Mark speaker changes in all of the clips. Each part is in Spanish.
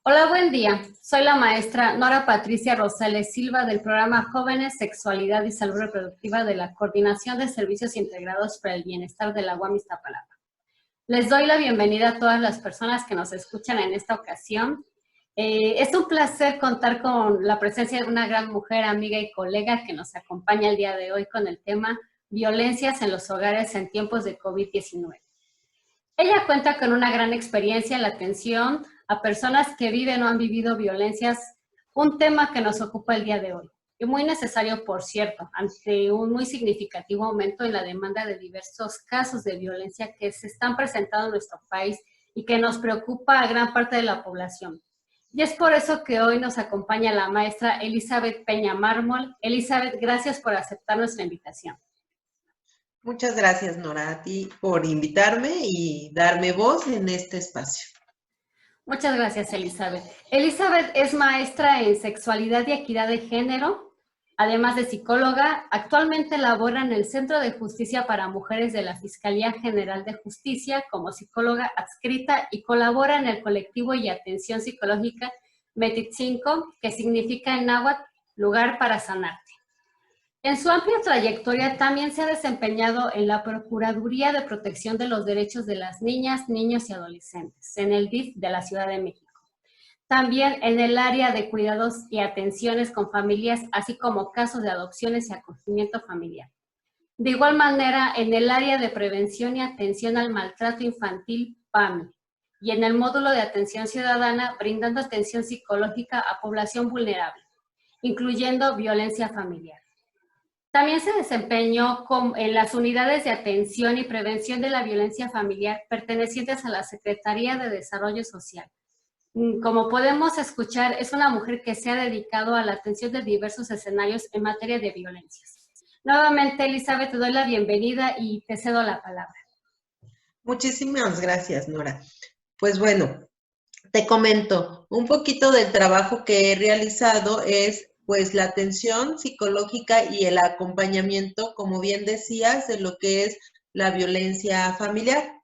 Speaker 1: Hola, buen día. Soy la maestra Nora Patricia Rosales Silva del programa Jóvenes, Sexualidad y Salud Reproductiva de la Coordinación de Servicios Integrados para el Bienestar de la UAM Iztapalapa. Les doy la bienvenida a todas las personas que nos escuchan en esta ocasión. Es un placer contar con la presencia de una gran mujer, amiga y colega que nos acompaña el día de hoy con el tema Violencias en los hogares en tiempos de COVID-19. Ella cuenta con una gran experiencia en la atención a personas que viven o han vivido violencias, un tema que nos ocupa el día de hoy. Y muy necesario, por cierto, ante un muy significativo aumento en la demanda de diversos casos de violencia que se están presentando en nuestro país y que nos preocupa a gran parte de la población. Y es por eso que hoy nos acompaña la maestra Elizabeth Peña Mármol. Elizabeth, gracias por aceptar nuestra invitación.
Speaker 2: Muchas gracias, Nora, a ti por invitarme y darme voz en este espacio.
Speaker 1: Muchas gracias, Elizabeth. Elizabeth es maestra en Sexualidad y Equidad de Género, además de psicóloga. Actualmente labora en el Centro de Justicia para Mujeres de la Fiscalía General de Justicia como psicóloga adscrita y colabora en el colectivo y atención psicológica Metitzinco, que significa en náhuatl lugar para sanarte. En su amplia trayectoria también se ha desempeñado en la Procuraduría de Protección de los Derechos de las Niñas, Niños y Adolescentes, en el DIF de la Ciudad de México. También en el área de cuidados y atenciones con familias, así como casos de adopciones y acogimiento familiar. De igual manera, en el área de prevención y atención al maltrato infantil, PAMI, y en el módulo de atención ciudadana, brindando atención psicológica a población vulnerable, incluyendo violencia familiar. También se desempeñó en las unidades de atención y prevención de la violencia familiar pertenecientes a la Secretaría de Desarrollo Social. Como podemos escuchar, es una mujer que se ha dedicado a la atención de diversos escenarios en materia de violencias. Nuevamente, Elizabeth, te doy la bienvenida y te cedo la palabra.
Speaker 2: Muchísimas gracias, Nora. Pues bueno, te comento, un poquito del trabajo que he realizado es pues la atención psicológica y el acompañamiento, como bien decías, de lo que es la violencia familiar.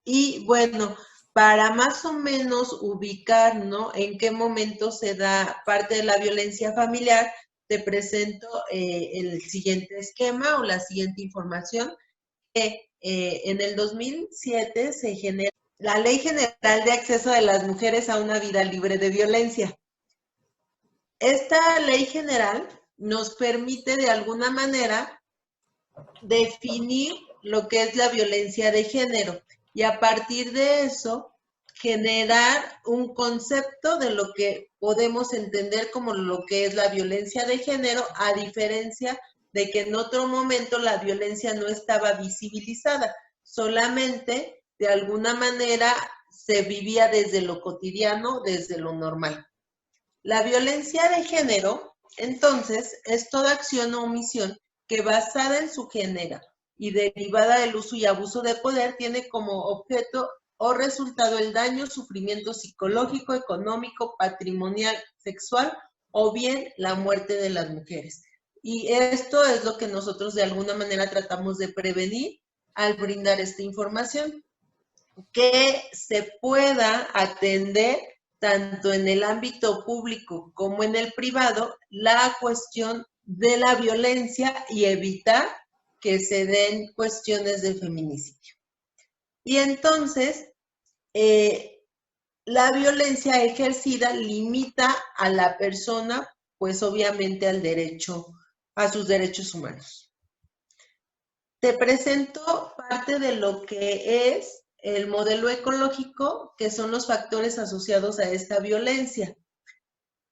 Speaker 2: Y bueno, para más o menos ubicar, ¿no?, en qué momento se da parte de la violencia familiar, te presento el siguiente esquema o la siguiente información. En el 2007 se genera la Ley General de Acceso de las Mujeres a una Vida Libre de Violencia. Esta ley general nos permite de alguna manera definir lo que es la violencia de género y a partir de eso generar un concepto de lo que podemos entender como lo que es la violencia de género, a diferencia de que en otro momento la violencia no estaba visibilizada, solamente de alguna manera se vivía desde lo cotidiano, desde lo normal. La violencia de género, entonces, es toda acción o omisión que basada en su género y derivada del uso y abuso de poder tiene como objeto o resultado el daño, sufrimiento psicológico, económico, patrimonial, sexual o bien la muerte de las mujeres. Y esto es lo que nosotros de alguna manera tratamos de prevenir al brindar esta información, que se pueda atender tanto en el ámbito público como en el privado la cuestión de la violencia y evitar que se den cuestiones de feminicidio. Y entonces, la violencia ejercida limita a la persona, pues obviamente al derecho, a sus derechos humanos. Te presento parte de lo que es el modelo ecológico, que son los factores asociados a esta violencia.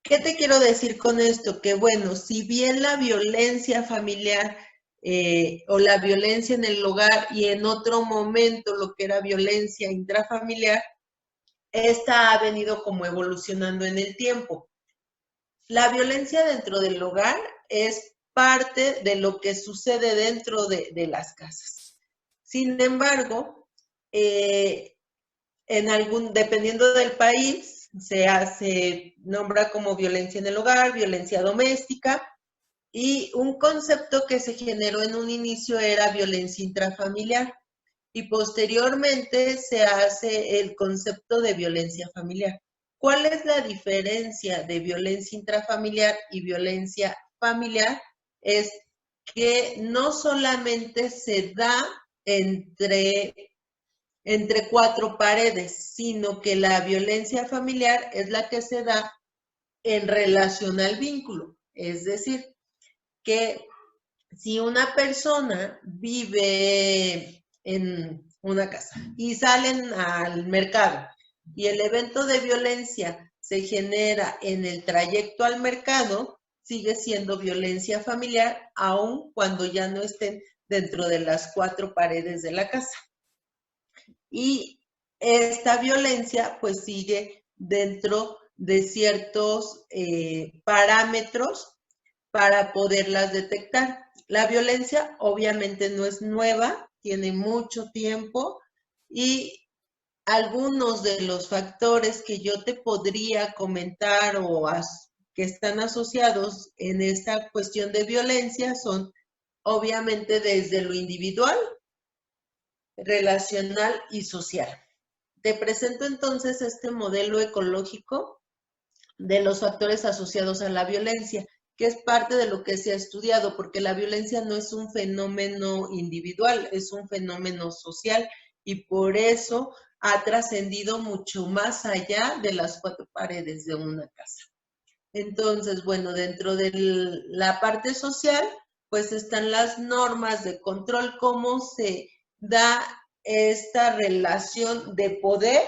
Speaker 2: ¿Qué te quiero decir con esto? Que bueno, si bien la violencia familiar o la violencia en el hogar y en otro momento lo que era violencia intrafamiliar, esta ha venido como evolucionando en el tiempo. La violencia dentro del hogar es parte de lo que sucede dentro de las casas. Sin embargo, dependiendo del país, se nombra como violencia en el hogar, violencia doméstica, y un concepto que se generó en un inicio era violencia intrafamiliar. y posteriormente se hace el concepto de violencia familiar. ¿Cuál es la diferencia de violencia intrafamiliar y violencia familiar? Es que no solamente se da entre cuatro paredes, sino que la violencia familiar es la que se da en relación al vínculo. Es decir, que si una persona vive en una casa y salen al mercado y el evento de violencia se genera en el trayecto al mercado, sigue siendo violencia familiar, aun cuando ya no estén dentro de las cuatro paredes de la casa. Y esta violencia pues sigue dentro de ciertos parámetros para poderlas detectar. La violencia obviamente no es nueva, tiene mucho tiempo y algunos de los factores que yo te podría comentar que están asociados en esta cuestión de violencia son obviamente desde lo individual, relacional y social. Te presento entonces este modelo ecológico de los factores asociados a la violencia, que es parte de lo que se ha estudiado, porque la violencia no es un fenómeno individual, es un fenómeno social y por eso ha trascendido mucho más allá de las cuatro paredes de una casa. Entonces, bueno, dentro de la parte social, pues están las normas de control, cómo se da esta relación de poder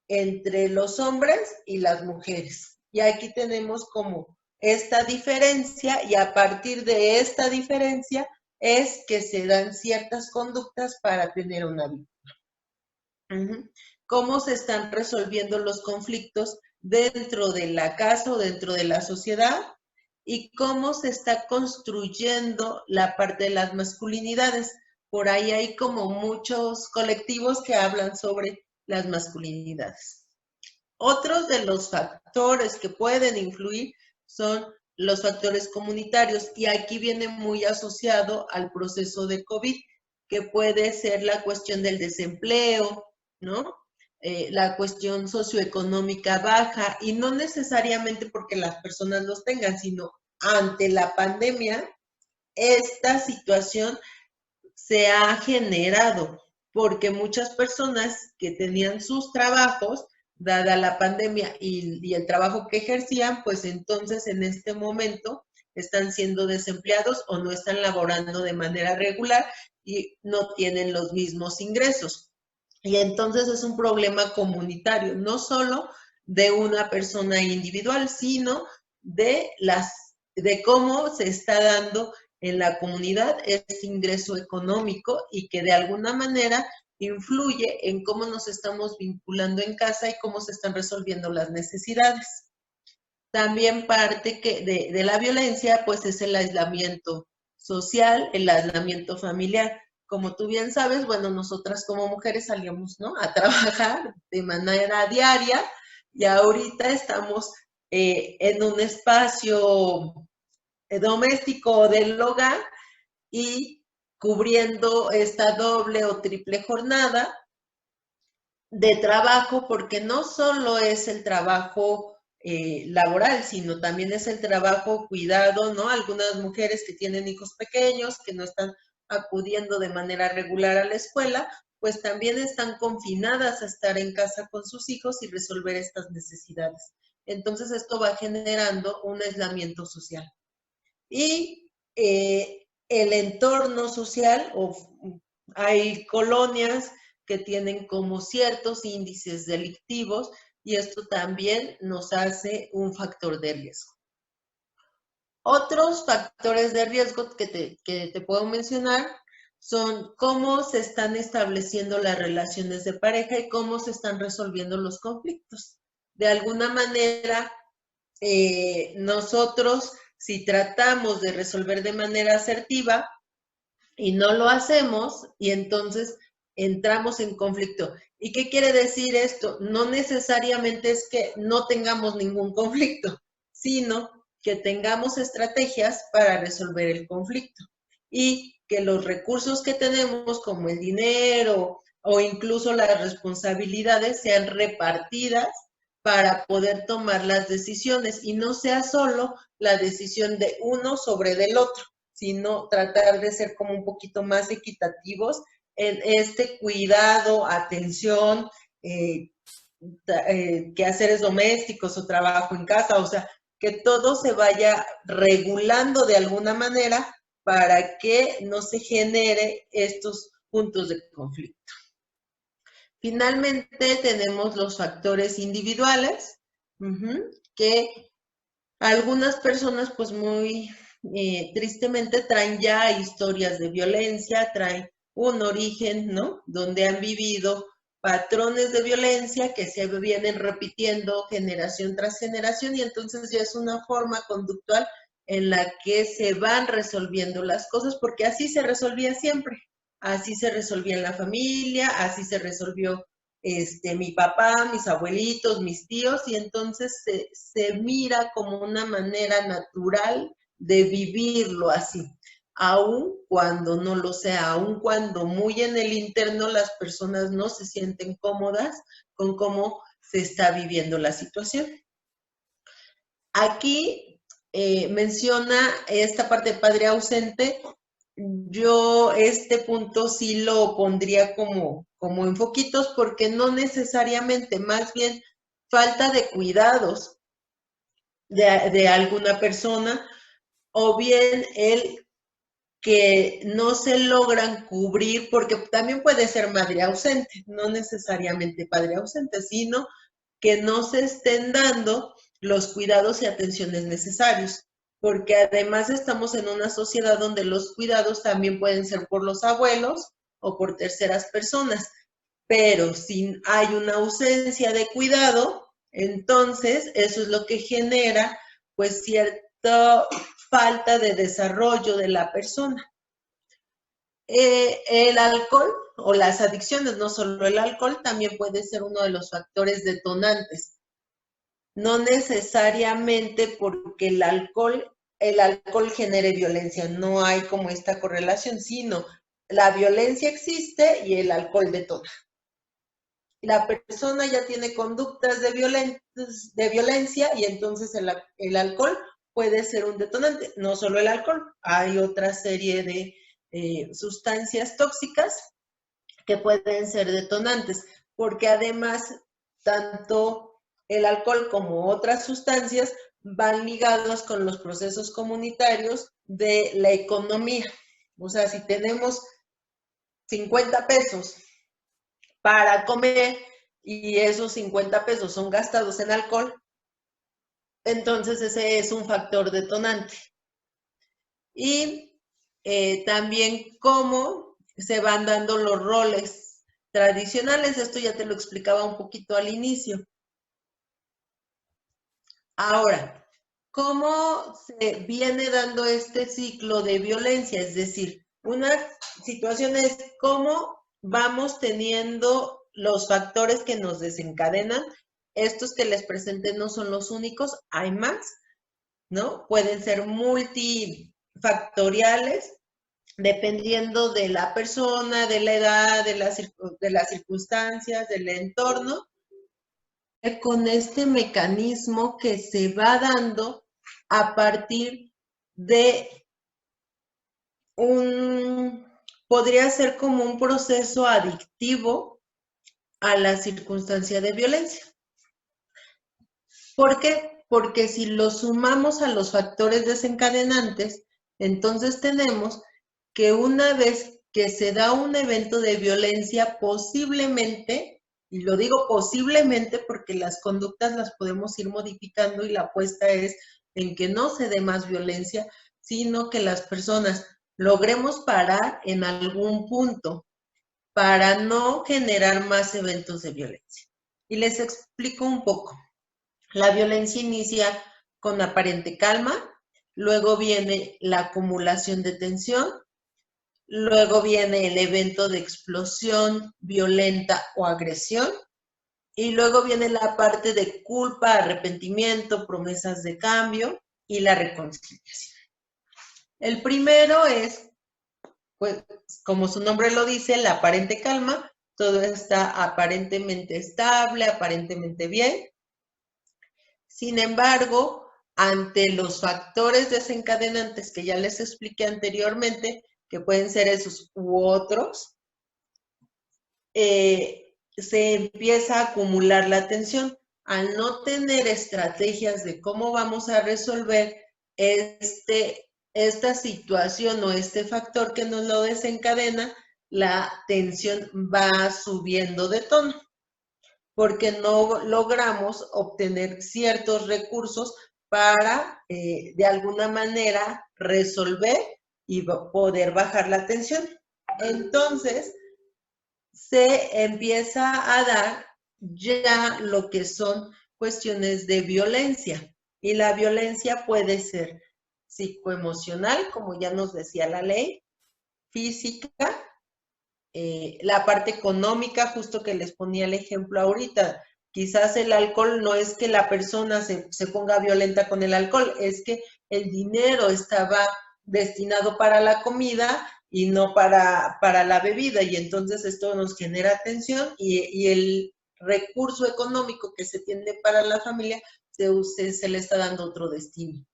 Speaker 2: entre los hombres y las mujeres. Y aquí tenemos como esta diferencia y a partir de esta diferencia es que se dan ciertas conductas para tener una vida. ¿Cómo se están resolviendo los conflictos dentro de la casa o dentro de la sociedad? Y cómo se está construyendo la parte de las masculinidades. Por ahí hay como muchos colectivos que hablan sobre las masculinidades. Otros de los factores que pueden influir son los factores comunitarios y aquí viene muy asociado al proceso de COVID, que puede ser la cuestión del desempleo, ¿no? La cuestión socioeconómica baja y no necesariamente porque las personas los tengan, sino ante la pandemia, esta situación se ha generado porque muchas personas que tenían sus trabajos, dada la pandemia y el trabajo que ejercían, pues entonces en este momento están siendo desempleados o no están laborando de manera regular y no tienen los mismos ingresos. Y entonces es un problema comunitario, no solo de una persona individual, sino de cómo se está dando en la comunidad este ingreso económico y que de alguna manera influye en cómo nos estamos vinculando en casa y cómo se están resolviendo las necesidades. También parte de la violencia, pues es el aislamiento social, el aislamiento familiar. Como tú bien sabes, bueno, nosotras como mujeres salíamos, ¿no?, a trabajar de manera diaria y ahorita estamos en un espacio doméstico del hogar y cubriendo esta doble o triple jornada de trabajo, porque no solo es el trabajo laboral, sino también es el trabajo cuidado, ¿no? Algunas mujeres que tienen hijos pequeños, que no están acudiendo de manera regular a la escuela, pues también están confinadas a estar en casa con sus hijos y resolver estas necesidades. Entonces esto va generando un aislamiento social. Y el entorno social, hay colonias que tienen como ciertos índices delictivos y esto también nos hace un factor de riesgo. Otros factores de riesgo que te puedo mencionar son cómo se están estableciendo las relaciones de pareja y cómo se están resolviendo los conflictos. De alguna manera, nosotros, si tratamos de resolver de manera asertiva y no lo hacemos, y entonces entramos en conflicto. ¿Y qué quiere decir esto? No necesariamente es que no tengamos ningún conflicto, sino que tengamos estrategias para resolver el conflicto y que los recursos que tenemos, como el dinero o incluso las responsabilidades sean repartidas para poder tomar las decisiones y no sea solo la decisión de uno sobre del otro, sino tratar de ser como un poquito más equitativos en este cuidado, atención, quehaceres domésticos o trabajo en casa, o sea, que todo se vaya regulando de alguna manera para que no se genere estos puntos de conflicto. Finalmente tenemos los factores individuales, que algunas personas pues muy tristemente traen ya historias de violencia, traen un origen, ¿no? Donde han vivido patrones de violencia que se vienen repitiendo generación tras generación y entonces ya es una forma conductual en la que se van resolviendo las cosas porque así se resolvía siempre. Así se resolvía en la familia, así se resolvió mi papá, mis abuelitos, mis tíos, y entonces se mira como una manera natural de vivirlo así, aun cuando no lo sea, aun cuando muy en el interno las personas no se sienten cómodas con cómo se está viviendo la situación. Aquí menciona esta parte de padre ausente. Yo este punto sí lo pondría como en foquitos porque no necesariamente, más bien falta de cuidados de alguna persona o bien el que no se logran cubrir, porque también puede ser madre ausente, no necesariamente padre ausente, sino que no se estén dando los cuidados y atenciones necesarios, porque además estamos en una sociedad donde los cuidados también pueden ser por los abuelos o por terceras personas, pero si hay una ausencia de cuidado, entonces eso es lo que genera pues cierta falta de desarrollo de la persona. El alcohol o las adicciones, no solo el alcohol, también puede ser uno de los factores detonantes. No necesariamente porque el alcohol genere violencia, no hay como esta correlación, sino la violencia existe y el alcohol detona. La persona ya tiene conductas de violencia y entonces el alcohol puede ser un detonante. No solo el alcohol, hay otra serie de sustancias tóxicas que pueden ser detonantes, porque además tanto el alcohol como otras sustancias van ligados con los procesos comunitarios de la economía. O sea, si tenemos 50 pesos para comer y esos 50 pesos son gastados en alcohol, entonces ese es un factor detonante. Y también cómo se van dando los roles tradicionales, esto ya te lo explicaba un poquito al inicio. Ahora, ¿cómo se viene dando este ciclo de violencia? Es decir, una situación es cómo vamos teniendo los factores que nos desencadenan. Estos que les presenté no son los únicos, hay más, ¿no? Pueden ser multifactoriales, dependiendo de la persona, de la edad, de las circunstancias, del entorno, con este mecanismo que se va dando a partir de podría ser como un proceso adictivo a la circunstancia de violencia. ¿Por qué? Porque si lo sumamos a los factores desencadenantes, entonces tenemos que una vez que se da un evento de violencia, posiblemente, y lo digo posiblemente porque las conductas las podemos ir modificando y la apuesta es en que no se dé más violencia, sino que las personas logremos parar en algún punto para no generar más eventos de violencia. Y les explico un poco. La violencia inicia con aparente calma, luego viene la acumulación de tensión, luego viene el evento de explosión violenta o agresión, y luego viene la parte de culpa, arrepentimiento, promesas de cambio y la reconciliación. El primero es, pues, como su nombre lo dice, la aparente calma, todo está aparentemente estable, aparentemente bien. Sin embargo, ante los factores desencadenantes que ya les expliqué anteriormente, que pueden ser esos u otros, se empieza a acumular la tensión. Al no tener estrategias de cómo vamos a resolver esta situación o este factor que nos lo desencadena, la tensión va subiendo de tono, porque no logramos obtener ciertos recursos para, de alguna manera, resolver y poder bajar la tensión. Entonces, se empieza a dar ya lo que son cuestiones de violencia. Y la violencia puede ser psicoemocional, como ya nos decía la ley, física, la parte económica, justo que les ponía el ejemplo ahorita. Quizás el alcohol no es que la persona se ponga violenta con el alcohol, es que el dinero estaba destinado para la comida y no para la bebida, y entonces esto nos genera tensión y el recurso económico que se tiene para la familia se le está dando otro destino.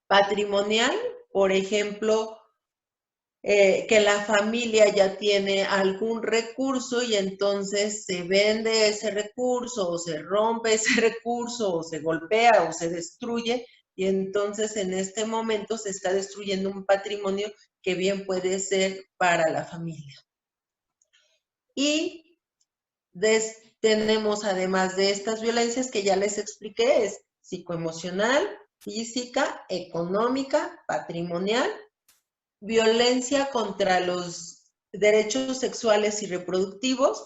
Speaker 2: Patrimonial, por ejemplo, que la familia ya tiene algún recurso y entonces se vende ese recurso o se rompe ese recurso o se golpea o se destruye, y entonces en este momento se está destruyendo un patrimonio que bien puede ser para la familia. Y tenemos, además de estas violencias que ya les expliqué, es psicoemocional, física, económica, patrimonial, violencia contra los derechos sexuales y reproductivos.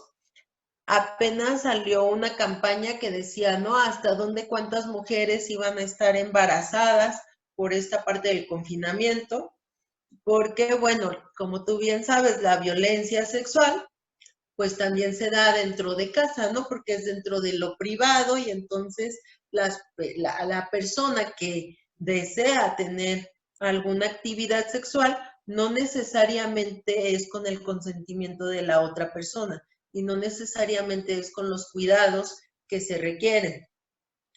Speaker 2: Apenas salió una campaña que decía, ¿no? ¿Hasta dónde cuántas mujeres iban a estar embarazadas por esta parte del confinamiento? Porque, bueno, como tú bien sabes, la violencia sexual, pues también se da dentro de casa, ¿no? Porque es dentro de lo privado y entonces la persona que desea tener alguna actividad sexual no necesariamente es con el consentimiento de la otra persona y no necesariamente es con los cuidados que se requieren.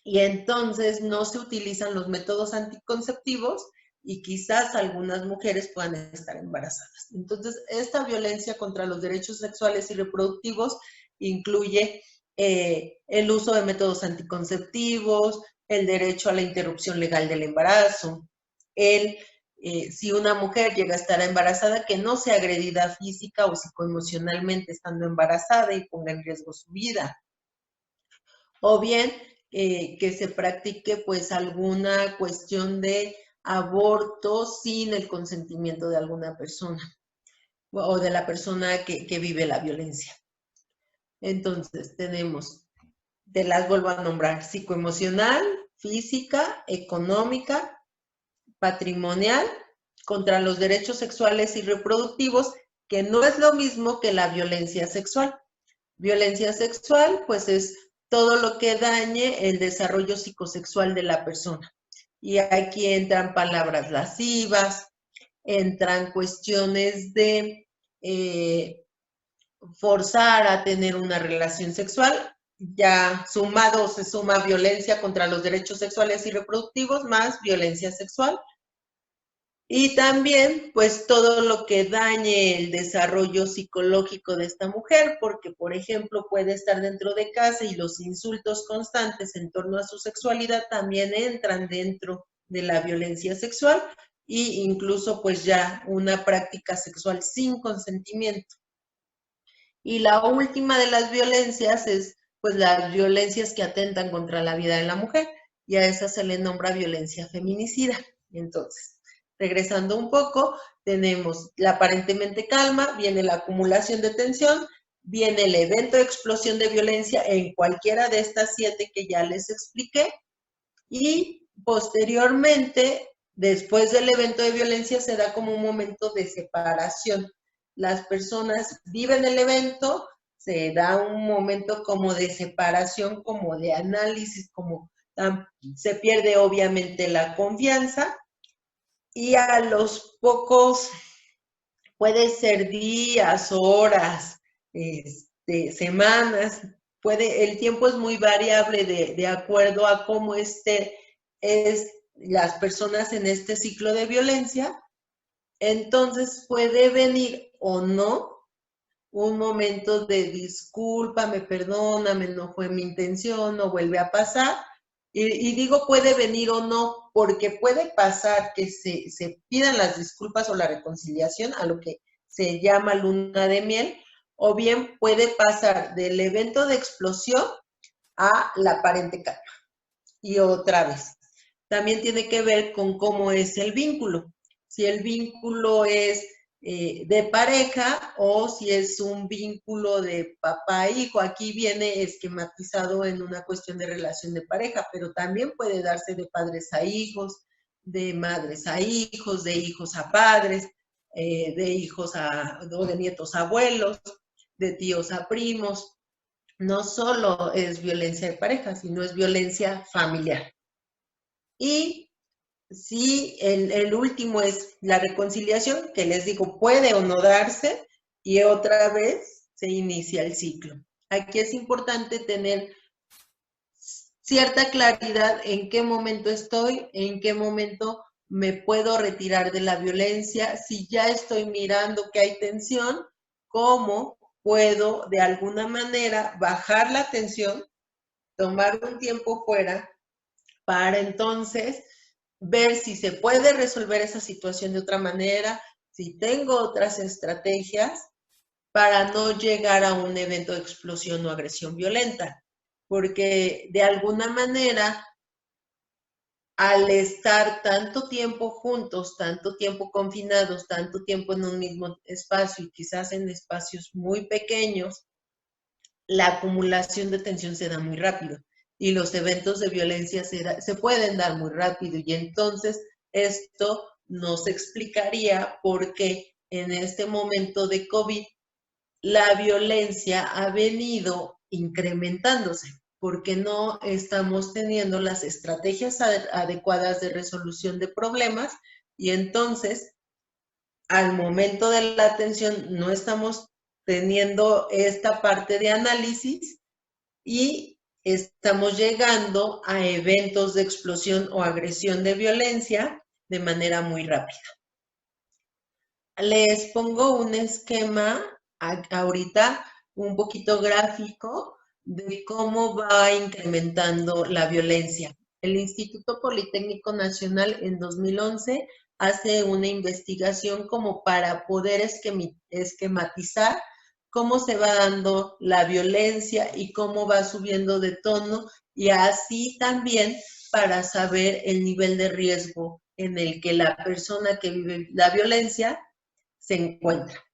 Speaker 2: Y entonces no se utilizan los métodos anticonceptivos y quizás algunas mujeres puedan estar embarazadas. Entonces, esta violencia contra los derechos sexuales y reproductivos incluye el uso de métodos anticonceptivos, el derecho a la interrupción legal del embarazo, si una mujer llega a estar embarazada, que no sea agredida física o psicoemocionalmente estando embarazada y ponga en riesgo su vida. O bien que se practique pues alguna cuestión de aborto sin el consentimiento de alguna persona o de la persona que vive la violencia. Entonces tenemos, te las vuelvo a nombrar, psicoemocional, física, económica, patrimonial, contra los derechos sexuales y reproductivos, que no es lo mismo que la violencia sexual. Violencia sexual, pues es todo lo que dañe el desarrollo psicosexual de la persona. Y aquí entran palabras lascivas, entran cuestiones de forzar a tener una relación sexual, ya sumado se suma violencia contra los derechos sexuales y reproductivos más violencia sexual. Y también, pues, todo lo que dañe el desarrollo psicológico de esta mujer, porque, por ejemplo, puede estar dentro de casa y los insultos constantes en torno a su sexualidad también entran dentro de la violencia sexual e incluso, pues, ya una práctica sexual sin consentimiento. Y la última de las violencias es, pues, las violencias que atentan contra la vida de la mujer, y a esa se le nombra violencia feminicida. Entonces, regresando un poco, tenemos la aparentemente calma, viene la acumulación de tensión, viene el evento de explosión de violencia en cualquiera de estas 7 que ya les expliqué, y posteriormente, después del evento de violencia, se da como un momento de separación. Las personas viven el evento, se da un momento como de separación, como de análisis, como se pierde obviamente la confianza, y a los pocos, puede ser días, horas, semanas, el tiempo es muy variable de acuerdo a cómo las personas en este ciclo de violencia. Entonces puede venir o no un momento de discúlpame, perdóname, no fue mi intención, no vuelve a pasar. Y digo puede venir o no, porque puede pasar que se pidan las disculpas o la reconciliación, a lo que se llama luna de miel, o bien puede pasar del evento de explosión a la aparente calma. Y otra vez, también tiene que ver con cómo es el vínculo. Si el vínculo es de pareja o si es un vínculo de papá-hijo. Aquí viene esquematizado en una cuestión de relación de pareja, pero también puede darse de padres a hijos, de madres a hijos, de hijos a padres, de hijos o de nietos a abuelos, de tíos a primos. No solo es violencia de pareja, sino es violencia familiar. Y sí, el último es la reconciliación, que les digo, puede o no darse, y otra vez se inicia el ciclo. Aquí es importante tener cierta claridad en qué momento estoy, en qué momento me puedo retirar de la violencia, si ya estoy mirando que hay tensión, cómo puedo de alguna manera bajar la tensión, tomar un tiempo fuera para entonces ver si se puede resolver esa situación de otra manera, si tengo otras estrategias para no llegar a un evento de explosión o agresión violenta. Porque de alguna manera, al estar tanto tiempo juntos, tanto tiempo confinados, tanto tiempo en un mismo espacio y quizás en espacios muy pequeños, la acumulación de tensión se da muy rápido y los eventos de violencia se pueden dar muy rápido y entonces esto nos explicaría por qué en este momento de COVID la violencia ha venido incrementándose, porque no estamos teniendo las estrategias adecuadas de resolución de problemas y entonces al momento de la atención no estamos teniendo esta parte de análisis y estamos llegando a eventos de explosión o agresión de violencia de manera muy rápida. Les pongo un esquema ahorita un poquito gráfico de cómo va incrementando la violencia. El Instituto Politécnico Nacional en 2011 hace una investigación como para poder esquematizar cómo se va dando la violencia y cómo va subiendo de tono y así también para saber el nivel de riesgo en el que la persona que vive la violencia se encuentra.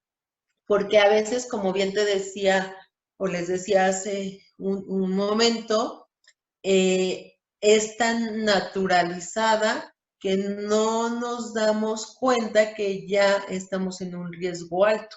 Speaker 2: Porque a veces, como bien te decía o les decía hace un momento, es tan naturalizada que no nos damos cuenta que ya estamos en un riesgo alto.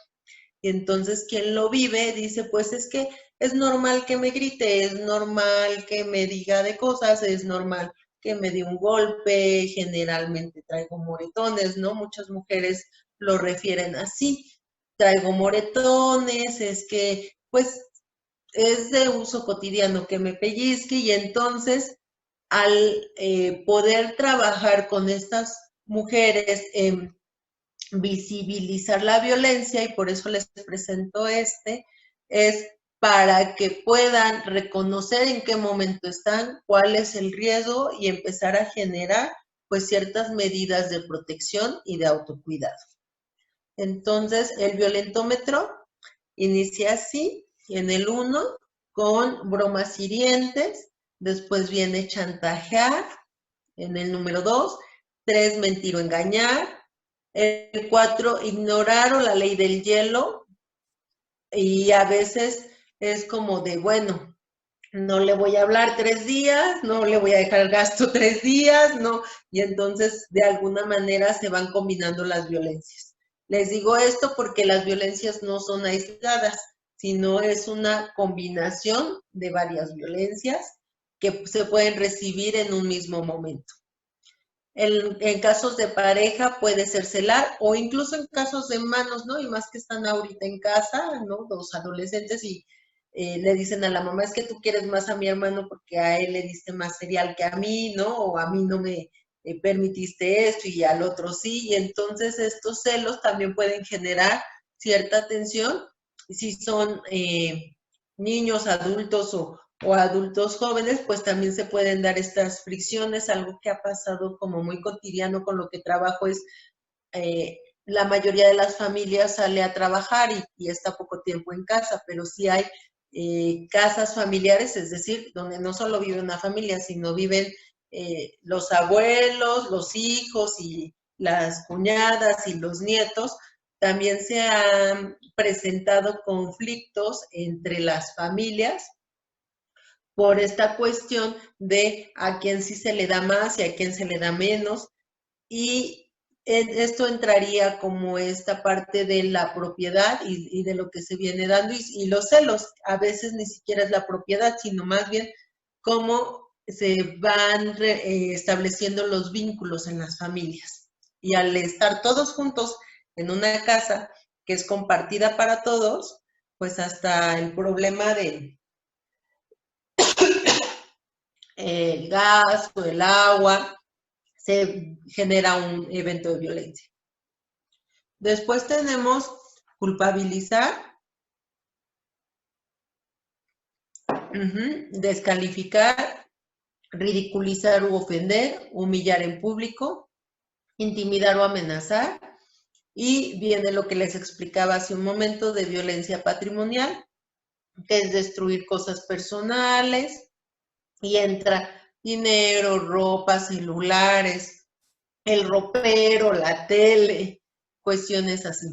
Speaker 2: Y entonces quien lo vive dice, pues es que es normal que me grite, es normal que me diga de cosas, es normal que me dé un golpe, generalmente traigo moretones, ¿no? Muchas mujeres lo refieren así, traigo moretones, es que pues es de uso cotidiano que me pellizque y entonces al poder trabajar con estas mujeres en visibilizar la violencia y por eso les presento es para que puedan reconocer en qué momento están, cuál es el riesgo y empezar a generar pues ciertas medidas de protección y de autocuidado. Entonces, el violentómetro inicia así, en el 1 con bromas hirientes, después viene chantajear, en el número 2, 3 mentir o engañar, el 4 ignorar o la ley del hielo y a veces es como de, bueno, no le voy a hablar 3 días, no le voy a dejar el gasto 3 días, no, y entonces de alguna manera se van combinando las violencias. Les digo esto porque las violencias no son aisladas, sino es una combinación de varias violencias que se pueden recibir en un mismo momento. En casos de pareja puede ser celar o incluso en casos de hermanos, ¿no? Y más que están ahorita en casa, ¿no? Los adolescentes y le dicen a la mamá, es que tú quieres más a mi hermano porque a él le diste más cereal que a mí, ¿no? O a mí no me permitiste esto y al otro sí. Y entonces estos celos también pueden generar cierta tensión si son niños, adultos o adultos jóvenes, pues también se pueden dar estas fricciones. Algo que ha pasado como muy cotidiano con lo que trabajo es la mayoría de las familias sale a trabajar y está poco tiempo en casa, pero sí hay casas familiares, es decir, donde no solo vive una familia, sino viven los abuelos, los hijos y las cuñadas y los nietos. También se han presentado conflictos entre las familias por esta cuestión de a quién sí se le da más y a quién se le da menos. Y esto entraría como esta parte de la propiedad y de lo que se viene dando y los celos. A veces ni siquiera es la propiedad, sino más bien cómo se van estableciendo los vínculos en las familias. Y al estar todos juntos en una casa que es compartida para todos, pues hasta el problema de el gas o el agua, se genera un evento de violencia. Después tenemos culpabilizar, descalificar, ridiculizar u ofender, humillar en público, intimidar o amenazar. Y viene lo que les explicaba hace un momento de violencia patrimonial, que es destruir cosas personales, y entra dinero, ropa, celulares, el ropero, la tele, cuestiones así.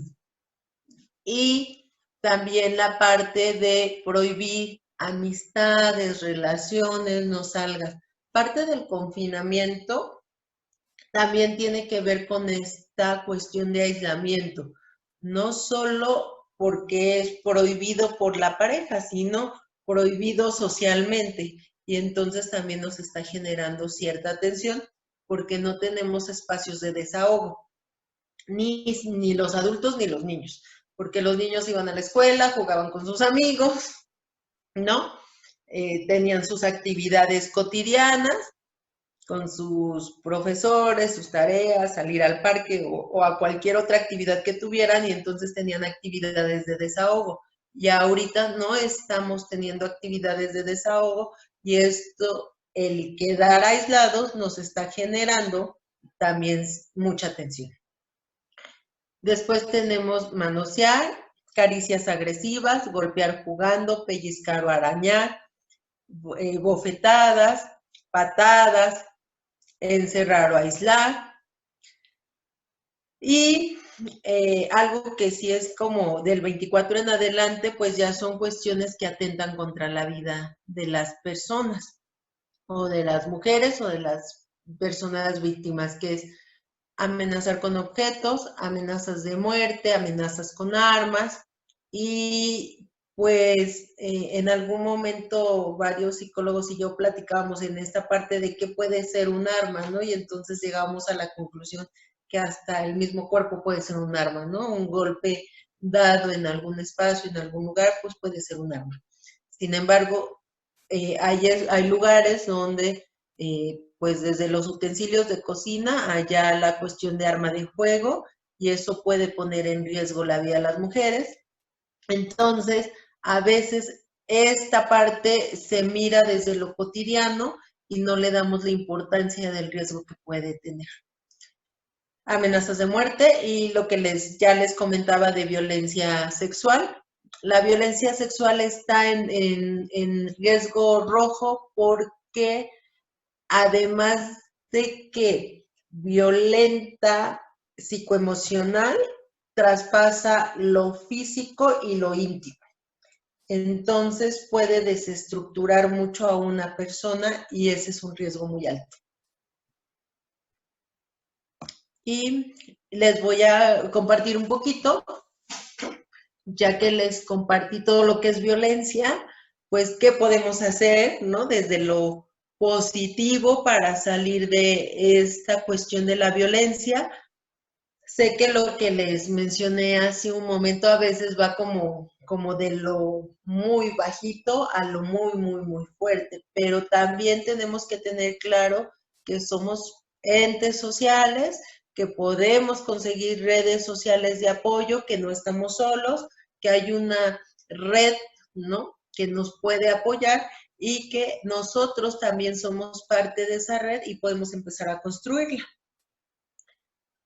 Speaker 2: Y también la parte de prohibir amistades, relaciones, no salgas. Parte del confinamiento también tiene que ver con esta cuestión de aislamiento, no solo porque es prohibido por la pareja, sino prohibido socialmente. Y entonces también nos está generando cierta tensión porque no tenemos espacios de desahogo, ni los adultos ni los niños, porque los niños iban a la escuela, jugaban con sus amigos, ¿no? Tenían sus actividades cotidianas con sus profesores, sus tareas, salir al parque o a cualquier otra actividad que tuvieran y entonces tenían actividades de desahogo. Y ahorita no estamos teniendo actividades de desahogo y esto, el quedar aislados, nos está generando también mucha tensión. Después tenemos manosear, caricias agresivas, golpear jugando, pellizcar o arañar, bofetadas, patadas, encerrar o aislar. Y algo que sí es como del 24 en adelante, pues ya son cuestiones que atentan contra la vida de las personas, o de las mujeres, o de las personas víctimas, que es amenazar con objetos, amenazas de muerte, amenazas con armas. Y pues en algún momento varios psicólogos y yo platicábamos en esta parte de qué puede ser un arma, ¿no? Y entonces llegamos a la conclusión que hasta el mismo cuerpo puede ser un arma, ¿no? Un golpe dado en algún espacio, en algún lugar, pues puede ser un arma. Sin embargo, hay lugares donde pues desde los utensilios de cocina allá la cuestión de arma de fuego, y eso puede poner en riesgo la vida de las mujeres. Entonces, a veces esta parte se mira desde lo cotidiano y no le damos la importancia del riesgo que puede tener. Amenazas de muerte y lo que ya les comentaba de violencia sexual. La violencia sexual está en riesgo rojo porque además de que violenta psicoemocional, traspasa lo físico y lo íntimo. Entonces puede desestructurar mucho a una persona y ese es un riesgo muy alto. Y les voy a compartir un poquito, ya que les compartí todo lo que es violencia, pues qué podemos hacer, ¿no? Desde lo positivo para salir de esta cuestión de la violencia. Sé que lo que les mencioné hace un momento a veces va como de lo muy bajito a lo muy, muy, muy fuerte, pero también tenemos que tener claro que somos entes sociales, que podemos conseguir redes sociales de apoyo, que no estamos solos, que hay una red, ¿no?, que nos puede apoyar y que nosotros también somos parte de esa red y podemos empezar a construirla.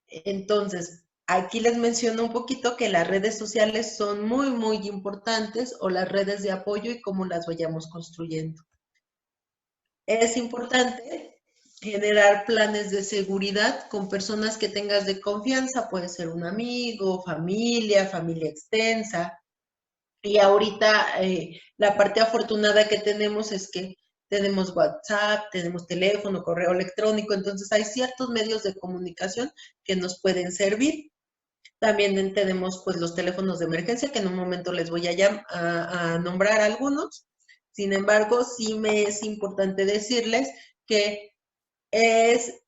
Speaker 2: Entonces, aquí les menciono un poquito que las redes sociales son muy, muy importantes, o las redes de apoyo y cómo las vayamos construyendo. Es importante generar planes de seguridad con personas que tengas de confianza, puede ser un amigo, familia extensa. Y ahorita la parte afortunada que tenemos es que tenemos WhatsApp, tenemos teléfono, correo electrónico, entonces hay ciertos medios de comunicación que nos pueden servir. También tenemos pues los teléfonos de emergencia, que en un momento les voy a nombrar algunos. Sin embargo, sí me es importante decirles que es,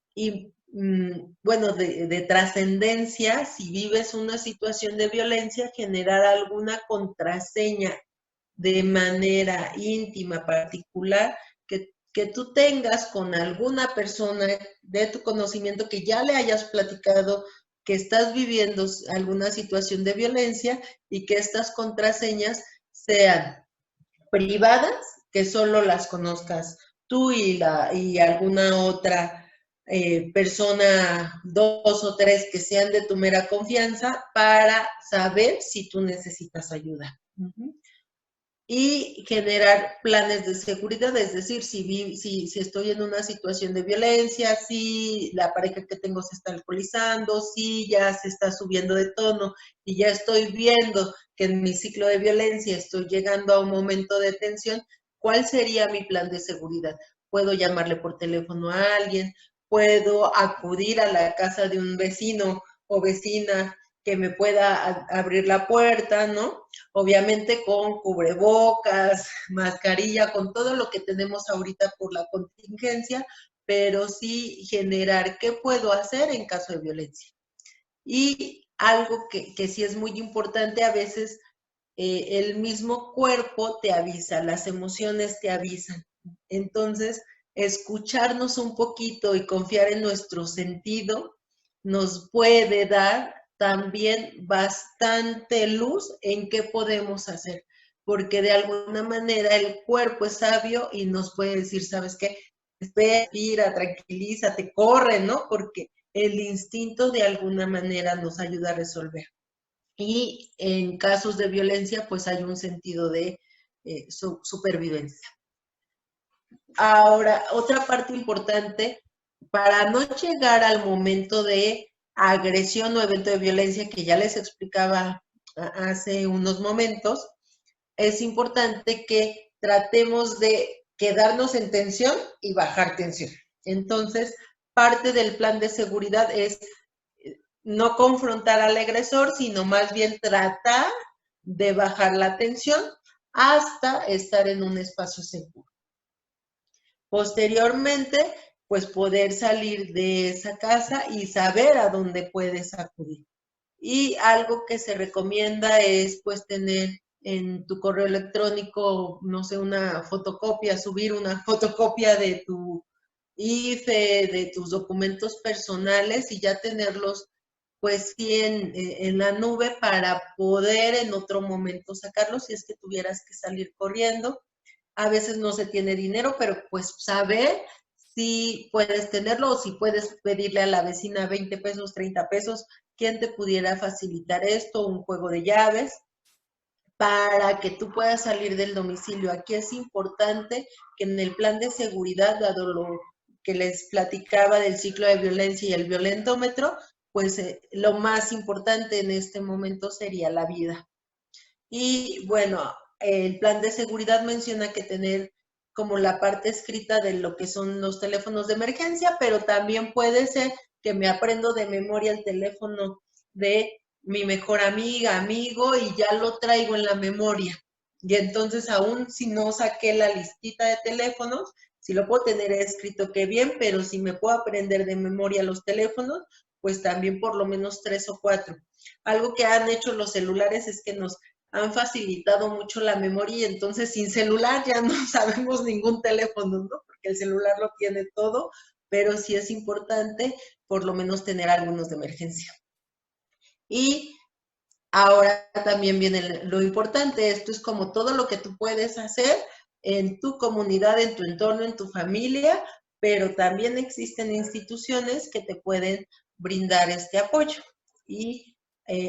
Speaker 2: bueno, de trascendencia, si vives una situación de violencia, generar alguna contraseña de manera íntima, particular, que tú tengas con alguna persona de tu conocimiento, que ya le hayas platicado que estás viviendo alguna situación de violencia, y que estas contraseñas sean privadas, que solo las conozcas tú y alguna otra persona, 2 o 3 que sean de tu mera confianza, para saber si tú necesitas ayuda. Y generar planes de seguridad, es decir, si estoy en una situación de violencia, si la pareja que tengo se está alcoholizando, si ya se está subiendo de tono y ya estoy viendo que en mi ciclo de violencia estoy llegando a un momento de tensión, ¿cuál sería mi plan de seguridad? Puedo llamarle por teléfono a alguien, puedo acudir a la casa de un vecino o vecina que me pueda abrir la puerta, ¿no? Obviamente con cubrebocas, mascarilla, con todo lo que tenemos ahorita por la contingencia, pero sí generar qué puedo hacer en caso de violencia. Y algo que sí es muy importante, a veces el mismo cuerpo te avisa, las emociones te avisan. Entonces, escucharnos un poquito y confiar en nuestro sentido nos puede dar también bastante luz en qué podemos hacer, porque de alguna manera el cuerpo es sabio y nos puede decir, ¿sabes qué? Respira, tranquilízate, corre, ¿no? Porque el instinto de alguna manera nos ayuda a resolver. Y en casos de violencia, pues hay un sentido de supervivencia. Ahora, otra parte importante, para no llegar al momento de agresión o evento de violencia que ya les explicaba hace unos momentos, es importante que tratemos de quedarnos en tensión y bajar tensión. Entonces, parte del plan de seguridad es no confrontar al agresor, sino más bien tratar de bajar la tensión hasta estar en un espacio seguro. Posteriormente, pues poder salir de esa casa y saber a dónde puedes acudir. Y algo que se recomienda es pues tener en tu correo electrónico, no sé, una fotocopia, subir una fotocopia de tu IFE, de tus documentos personales, y ya tenerlos pues sí en la nube para poder en otro momento sacarlos si es que tuvieras que salir corriendo. A veces no se tiene dinero, pero pues saber si puedes tenerlo, o si puedes pedirle a la vecina 20 pesos, 30 pesos, quién te pudiera facilitar esto, un juego de llaves, para que tú puedas salir del domicilio. Aquí es importante que en el plan de seguridad, dado lo que les platicaba del ciclo de violencia y el violentómetro, pues lo más importante en este momento sería la vida. Y bueno, el plan de seguridad menciona que tener como la parte escrita de lo que son los teléfonos de emergencia, pero también puede ser que me aprendo de memoria el teléfono de mi mejor amiga, amigo, y ya lo traigo en la memoria. Y entonces, aún si no saqué la listita de teléfonos, Si lo puedo tener escrito, qué bien, pero si me puedo aprender de memoria los teléfonos, pues también por lo menos 3 o 4. Algo que han hecho los celulares es que nos han facilitado mucho la memoria y entonces sin celular ya no sabemos ningún teléfono, ¿no? Porque el celular lo tiene todo, pero sí es importante por lo menos tener algunos de emergencia. Y ahora también viene lo importante, esto es como todo lo que tú puedes hacer en tu comunidad, en tu entorno, en tu familia, pero también existen instituciones que te pueden brindar este apoyo. Y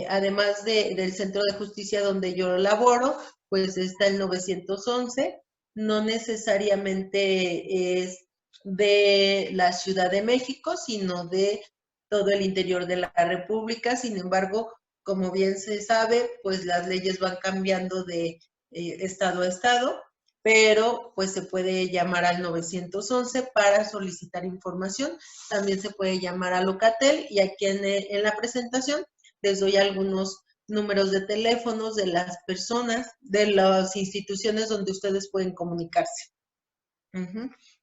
Speaker 2: además del Centro de Justicia donde yo laboro, pues está el 911, no necesariamente es de la Ciudad de México, sino de todo el interior de la República. Sin embargo, como bien se sabe, pues las leyes van cambiando de estado a estado, pero pues se puede llamar al 911 para solicitar información. También se puede llamar a Locatel y aquí en la presentación les doy algunos números de teléfonos de las personas, de las instituciones donde ustedes pueden comunicarse.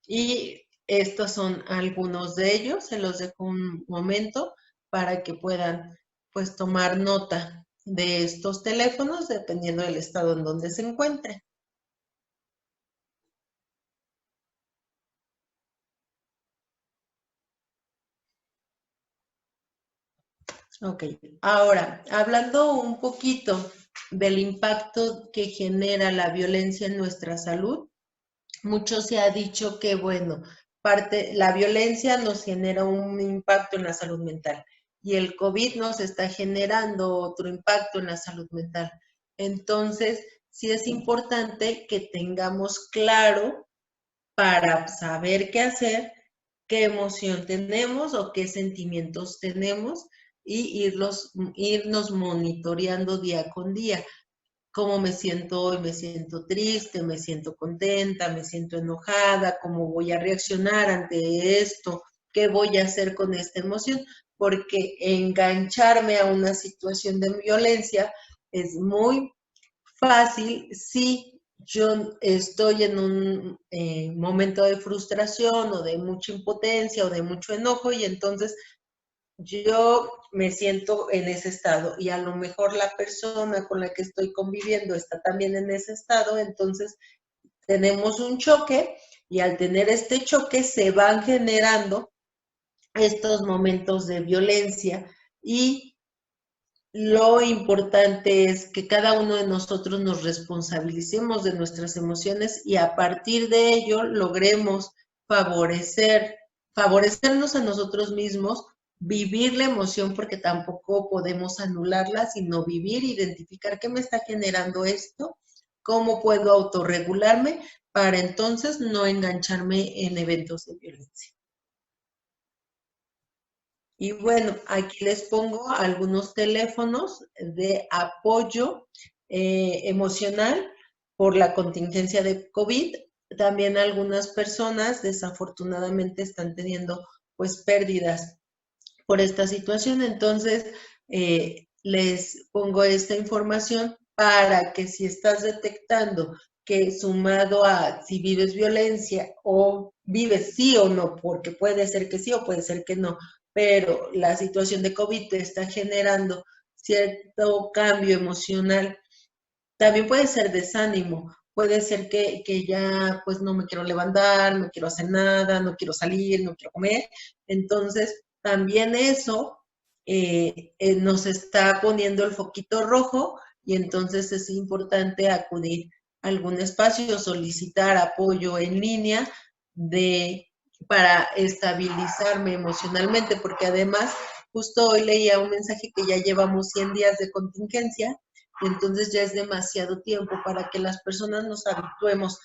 Speaker 2: Y estos son algunos de ellos, se los dejo un momento para que puedan pues tomar nota de estos teléfonos dependiendo del estado en donde se encuentre. Ok, ahora, hablando un poquito del impacto que genera la violencia en nuestra salud, mucho se ha dicho que, bueno, la violencia nos genera un impacto en la salud mental y el COVID nos está generando otro impacto en la salud mental. Entonces, sí es importante que tengamos claro para saber qué hacer, qué emoción tenemos o qué sentimientos tenemos y irnos monitoreando día con día. Cómo me siento hoy, me siento triste, me siento contenta, me siento enojada, cómo voy a reaccionar ante esto, qué voy a hacer con esta emoción, porque engancharme a una situación de violencia es muy fácil si yo estoy en un momento de frustración o de mucha impotencia o de mucho enojo y entonces yo me siento en ese estado y a lo mejor la persona con la que estoy conviviendo está también en ese estado, entonces tenemos un choque y al tener este choque se van generando estos momentos de violencia y lo importante es que cada uno de nosotros nos responsabilicemos de nuestras emociones y a partir de ello logremos favorecernos a nosotros mismos, vivir la emoción porque tampoco podemos anularla, sino vivir, identificar qué me está generando esto, cómo puedo autorregularme para entonces no engancharme en eventos de violencia. Y bueno, aquí les pongo algunos teléfonos de apoyo emocional por la contingencia de COVID. También algunas personas desafortunadamente están teniendo pues pérdidas por esta situación. Entonces, les pongo esta información para que si estás detectando que sumado a si vives violencia o vives sí o no, porque puede ser que sí o puede ser que no, pero la situación de COVID te está generando cierto cambio emocional. También puede ser desánimo, puede ser que ya pues no me quiero levantar, no quiero hacer nada, no quiero salir, no quiero comer. Entonces, también eso nos está poniendo el foquito rojo y entonces es importante acudir a algún espacio, solicitar apoyo en línea para estabilizarme emocionalmente, porque además justo hoy leía un mensaje que ya llevamos 100 días de contingencia y entonces ya es demasiado tiempo para que las personas nos habituemos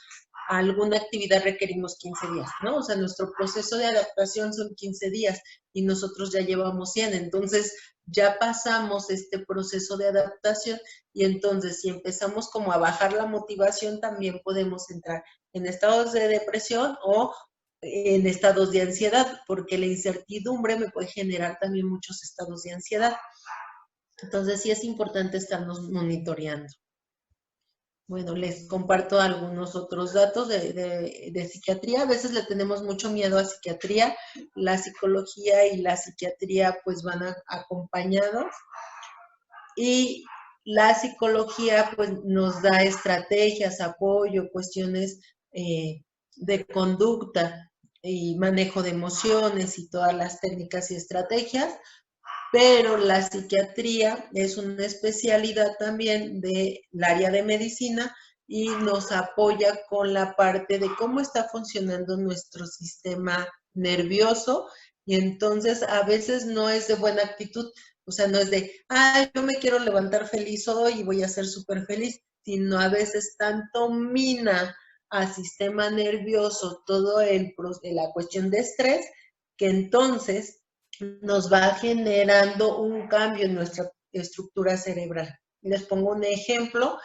Speaker 2: a alguna actividad, requerimos 15 días, ¿no? O sea, nuestro proceso de adaptación son 15 días y nosotros ya llevamos 100, entonces ya pasamos este proceso de adaptación y entonces si empezamos como a bajar la motivación, también podemos entrar en estados de depresión o en estados de ansiedad, porque la incertidumbre me puede generar también muchos estados de ansiedad. Entonces sí es importante estarnos monitoreando. Bueno, les comparto algunos otros datos de psiquiatría. A veces le tenemos mucho miedo a psiquiatría. La psicología y la psiquiatría pues van acompañados. Y la psicología pues nos da estrategias, apoyo, cuestiones de conducta y manejo de emociones y todas las técnicas y estrategias, pero la psiquiatría es una especialidad también del área de medicina y nos apoya con la parte de cómo está funcionando nuestro sistema nervioso, y entonces a veces no es de buena actitud, o sea, no es de, ay, yo me quiero levantar feliz hoy y voy a ser súper feliz, sino a veces tanto mina al sistema nervioso todo la cuestión de estrés, que entonces nos va generando un cambio en nuestra estructura cerebral. Les pongo un ejemplo.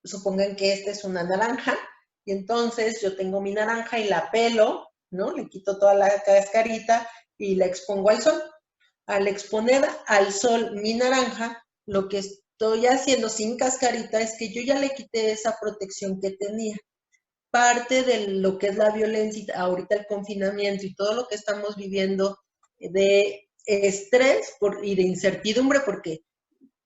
Speaker 2: Supongan que esta es una naranja y entonces yo tengo mi naranja y la pelo, ¿no? Le quito toda la cascarita y la expongo al sol. Al exponer al sol mi naranja, lo que estoy haciendo sin cascarita es que yo ya le quité esa protección que tenía. Parte de lo que es la violencia, ahorita el confinamiento y todo lo que estamos viviendo de estrés y de incertidumbre, porque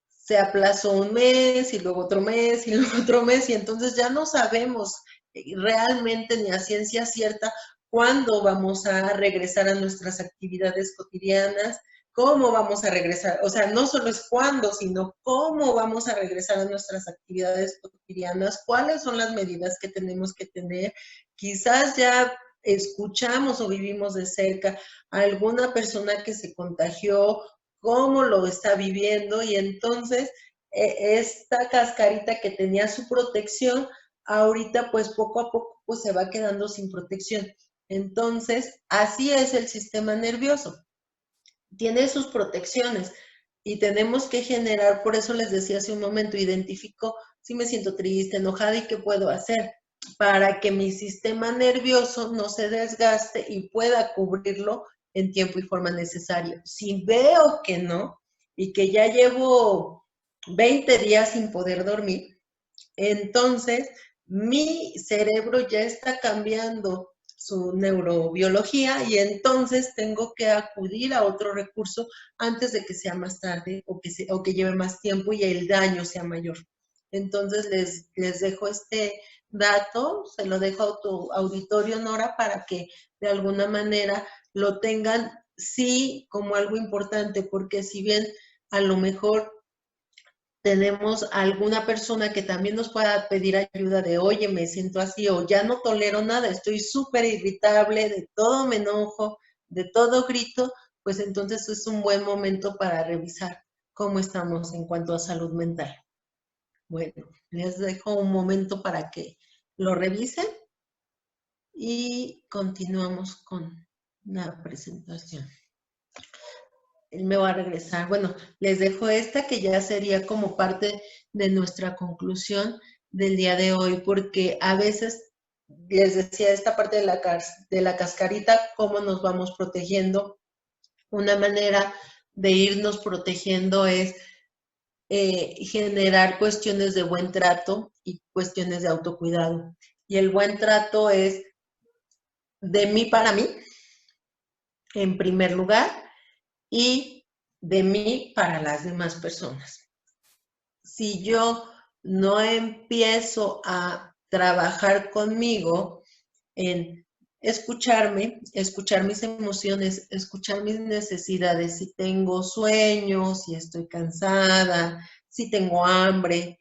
Speaker 2: se aplazó un mes y luego otro mes y luego otro mes, y entonces ya no sabemos realmente ni a ciencia cierta cuándo vamos a regresar a nuestras actividades cotidianas, cómo vamos a regresar, o sea, no solo es cuándo, sino cómo vamos a regresar a nuestras actividades cotidianas, cuáles son las medidas que tenemos que tener. Quizás ya escuchamos o vivimos de cerca a alguna persona que se contagió, cómo lo está viviendo, y entonces esta cascarita que tenía su protección, ahorita pues poco a poco pues se va quedando sin protección. Entonces, así es el sistema nervioso. Tiene sus protecciones y tenemos que generar, por eso les decía hace un momento, identifico si me siento triste, enojada y qué puedo hacer para que mi sistema nervioso no se desgaste y pueda cubrirlo en tiempo y forma necesario. Si veo que no y que ya llevo 20 días sin poder dormir, entonces mi cerebro ya está cambiando su neurobiología y entonces tengo que acudir a otro recurso antes de que sea más tarde o que lleve más tiempo y el daño sea mayor. Entonces les dejo este dato, se lo dejo a tu auditorio, Nora, para que de alguna manera lo tengan sí como algo importante, porque si bien a lo mejor tenemos alguna persona que también nos pueda pedir ayuda de, oye, me siento así o ya no tolero nada, estoy súper irritable, de todo me enojo, de todo grito, pues entonces es un buen momento para revisar cómo estamos en cuanto a salud mental. Bueno, les dejo un momento para que lo revisen y continuamos con la presentación. Él me va a regresar. Bueno, les dejo esta que ya sería como parte de nuestra conclusión del día de hoy, porque a veces les decía esta parte de la cascarita, cómo nos vamos protegiendo. Una manera de irnos protegiendo es generar cuestiones de buen trato y cuestiones de autocuidado. Y el buen trato es de mí para mí, en primer lugar, y de mí para las demás personas. Si yo no empiezo a trabajar conmigo en escucharme, escuchar mis emociones, escuchar mis necesidades, si tengo sueño, si estoy cansada, si tengo hambre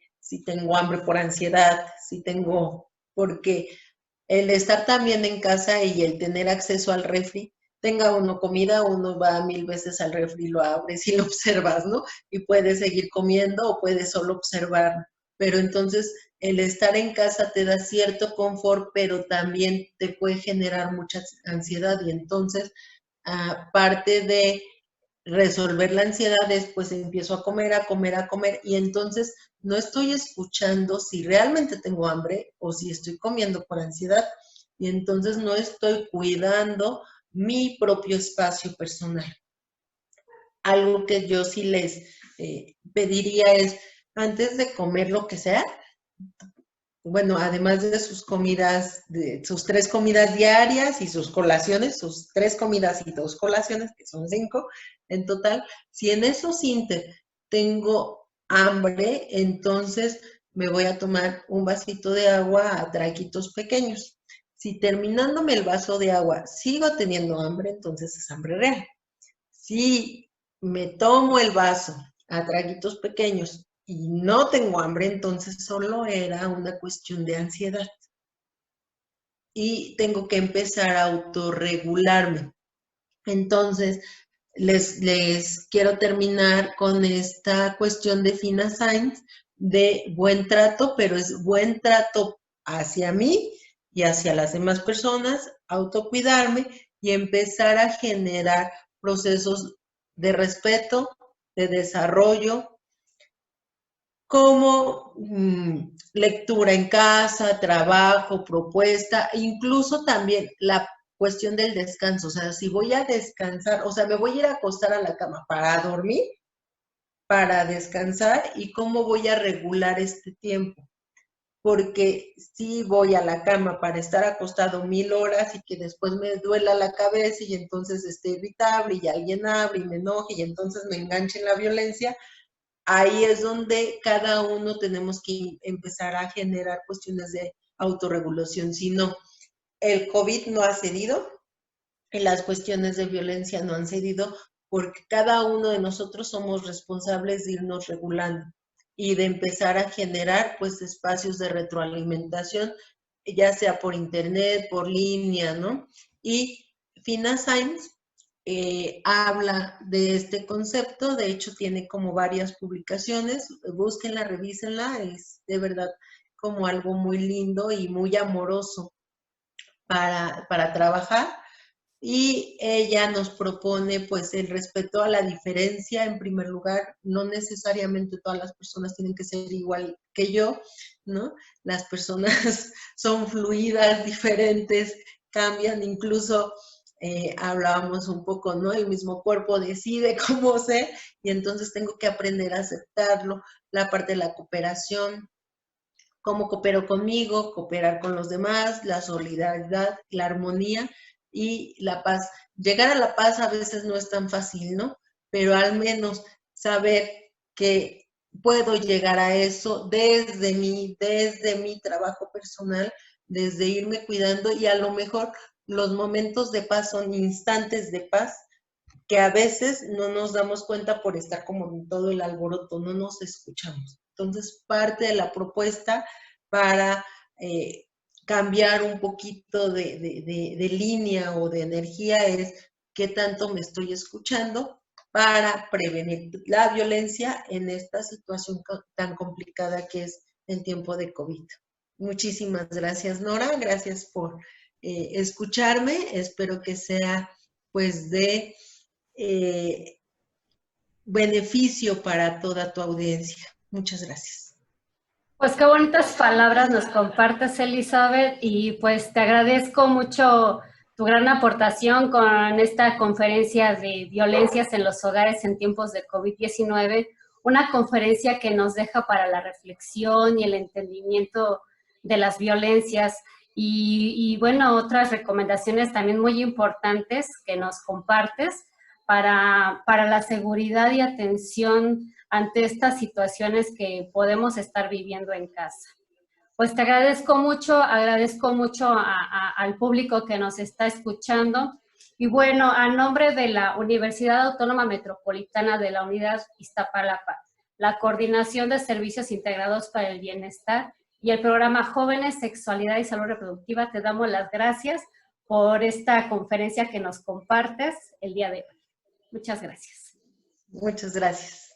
Speaker 2: por ansiedad, si tengo, porque el estar también en casa y el tener acceso al refri, tenga uno comida, uno va 1000 veces al refri, lo abres y lo observas, ¿no? Y puedes seguir comiendo o puedes solo observar. Pero entonces el estar en casa te da cierto confort, pero también te puede generar mucha ansiedad, y entonces, aparte de resolver la ansiedad es, pues empiezo a comer, a comer, a comer, y entonces no estoy escuchando si realmente tengo hambre o si estoy comiendo por ansiedad, y entonces no estoy cuidando mi propio espacio personal. Algo que yo sí les pediría es, antes de comer lo que sea, bueno, además de sus comidas, de sus 3 comidas diarias y sus colaciones, sus 3 comidas y 2 colaciones, que son 5 en total, si en esos inter tengo hambre, entonces me voy a tomar un vasito de agua a traguitos pequeños. Si terminándome el vaso de agua sigo teniendo hambre, entonces es hambre real. Si me tomo el vaso a traguitos pequeños y no tengo hambre, entonces solo era una cuestión de ansiedad. Y tengo que empezar a autorregularme. Entonces, les quiero terminar con esta cuestión de Fina Sainz de buen trato, pero es buen trato hacia mí y hacia las demás personas, autocuidarme y empezar a generar procesos de respeto, de desarrollo, como lectura en casa, trabajo, propuesta, incluso también la cuestión del descanso. O sea, si voy a descansar, o sea, me voy a ir a acostar a la cama para dormir, para descansar, y cómo voy a regular este tiempo. Porque si voy a la cama para estar acostado 1000 horas y que después me duela la cabeza y entonces esté irritable y alguien hable y me enoje y entonces me enganche en la violencia, ahí es donde cada uno tenemos que empezar a generar cuestiones de autorregulación. Si no, el COVID no ha cedido y las cuestiones de violencia no han cedido porque cada uno de nosotros somos responsables de irnos regulando y de empezar a generar pues espacios de retroalimentación, ya sea por internet, por línea, ¿no? Y Fina Sainz habla de este concepto, de hecho tiene como varias publicaciones, búsquenla, revísenla, es de verdad como algo muy lindo y muy amoroso para trabajar. Y ella nos propone pues el respeto a la diferencia en primer lugar, no necesariamente todas las personas tienen que ser igual que yo, ¿no? Las personas son fluidas, diferentes, cambian, incluso hablábamos un poco, ¿no? El mismo cuerpo decide cómo ser y entonces tengo que aprender a aceptarlo, la parte de la cooperación, cómo coopero conmigo, cooperar con los demás, la solidaridad, la armonía y la paz. Llegar a la paz a veces no es tan fácil, ¿no? Pero al menos saber que puedo llegar a eso desde mi trabajo personal, desde irme cuidando y a lo mejor los momentos de paz son instantes de paz que a veces no nos damos cuenta por estar como en todo el alboroto, no nos escuchamos. Entonces, parte de la propuesta para cambiar un poquito de línea o de energía es qué tanto me estoy escuchando para prevenir la violencia en esta situación tan complicada que es el tiempo de COVID. Muchísimas gracias, Nora. Gracias por escucharme. Espero que sea pues de beneficio para toda tu audiencia. Muchas gracias.
Speaker 1: Pues qué bonitas palabras nos compartes, Elizabeth, y pues te agradezco mucho tu gran aportación con esta conferencia de violencias en los hogares en tiempos de COVID-19, una conferencia que nos deja para la reflexión y el entendimiento de las violencias y bueno, otras recomendaciones también muy importantes que nos compartes para la seguridad y atención ante estas situaciones que podemos estar viviendo en casa. Pues te agradezco mucho al público que nos está escuchando. Y bueno, a nombre de la Universidad Autónoma Metropolitana de la Unidad Iztapalapa, la Coordinación de Servicios Integrados para el Bienestar y el programa Jóvenes, Sexualidad y Salud Reproductiva, te damos las gracias por esta conferencia que nos compartes el día de hoy. Muchas gracias.
Speaker 2: Muchas gracias.